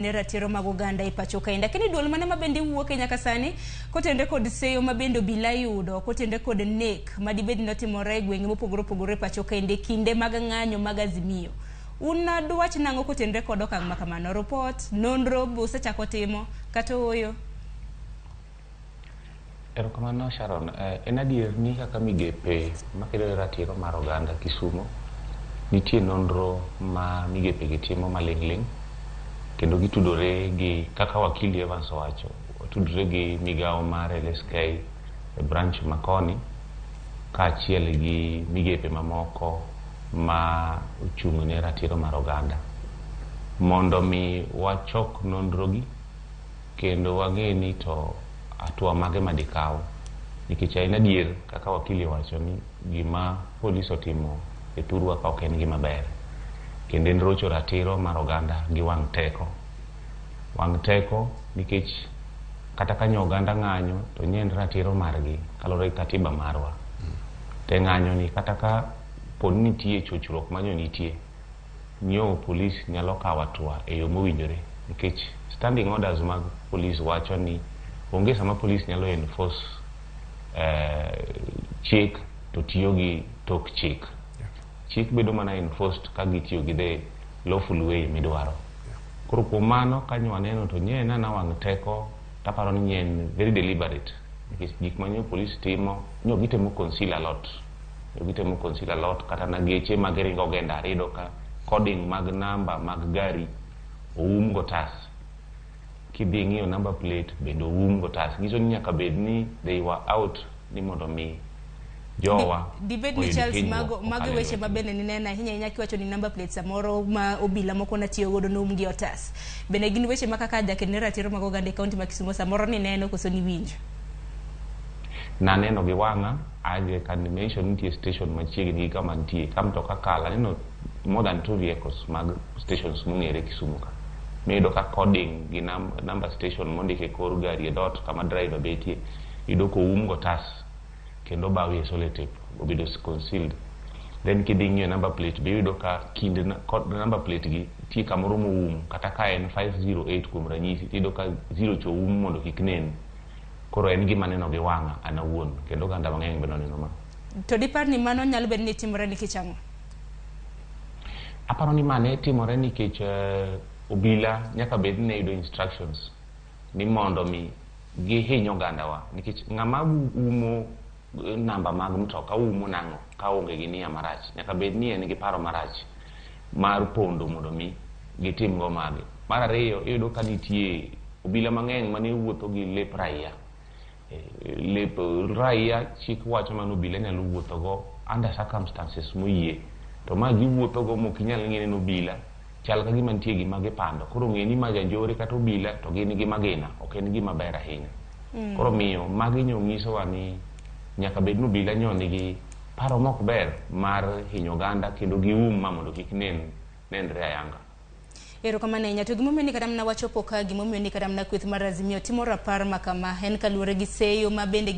ne ratiro mag oganda e pacho kae. Lakini duol mane mabende wuok e nyaka sani kotende kod seyo mabende obila yudo kotende kod nek madibed notimore e gwenge mopogore opogore e pacho kae kinde mag ng'anyo mag Azimio. Una dwach nang'o kotende kod okang' ma kamano? Report nonro osechako timo kata oyo? Erokamano Sharon, en adier ni kaka migepe makedo ratiro mar oganda Kisumo nitie nonro ma migepe gi timo maling'ling kendo gitudore gi kaka wakili Evans owacho, tudore gi migao mar LSK e branch makoni kaachiel gi migepe mamoko ma ochung' ne ratiro mar oganda mondo mi wachok nonro gi kendo wang'e ni to atua mage madikaw nikech en adier kaka wakili wacho ni gima polis otimo e thurwa ka ok en gima ber kendo en rocho ratiro mar oganda gi wang' teko nikech kata kanyo oganda ng'anyo to nyen ratiro margi kalore gi katiba marwa te ng'anyo ni kata ka pod nitie chochruok manyo nitie nyo polis nyalo kawo atua e yo mowinjore nikech standing orders mag polis wacho ni onge sama polis nyalo enforce chik to tiyo gi tok chik. Chik bedo mana enforced ka gitiyo gi the lawful way midwaro. Koro kuom mano kanyo waneno to nye na wang' teko taparo ni nyen very deliberate nikech gik manyo polis timo nyo gitemo conceal a lot kata na geche mag ringo ogenda rido ka coding mag namba mag gari oum gotas kidhi ng'iyo number plate bendo oum gotas nyiso ni nyaka bed ni they were out ni mondo mi jowa dibed ni Charles mago weche mabende ni nena hinya kiwacho ni number plate samoro ma obila moko na tiyo godo no umgi otas bende gin weche makaka jaket ne ratiro mag oganda e kaunti ma Kisumo samoro ni neno koso ni winjo na neno gi wang'a aje kan mention nitie station machiegni gi kama nitie kamtoka kala neno more than 2 vehicles mag stations mong'ere Kisumo ka medo ka coding gi number station mondike kor gari e dot kama driver betie idoko umgo tas kendo bawi e solitape obedo concealed then kiding'yo number plate be yudo ka kinde number plate gi tie kamoro moum kata ka en 508 kuom ranyisi tido ka 0 cho um mondo kik nen koro en gima neno gi wang'a an awuon kendo ganda mang'eny bende neno ma to dipar ni mano nyalo bed ni timore nikech ang'o? Aparo ni mane timore nikech obila nyaka bed ni yudo instructions ni mondo mi gihinyo gandawa nikech ng'ama umo namba mag mtoka umo nang'o ka onge gi nia marach nyaka bed ni en gi paro marach mar pondo mondo mi gitim go mage. Mar ariyo iyudo ka nitie obila mang'eny mane wuotho gi lep raia chik wacho man obila nyalo wuotho go under circumstances moyie to ma giwuotho go mok inyal ng'e ni obila chal ka gima nitie gima gipando koro ng'e ni majanjore kata obila to gin gima gina ok en gima ber ahinya koro miyo magi nyisowa ni nyaka bed ni obila nigi paro mok ber mar hinyo oganda kendo gium ma mondo kik nenre ayanga. Erokamano ahinya. To gimomiyo ni kata mana wachopo ka gimomiyo ni kata mana kweth mar Azimio timo rapar ma kama en kaluwore gi seyo ma bende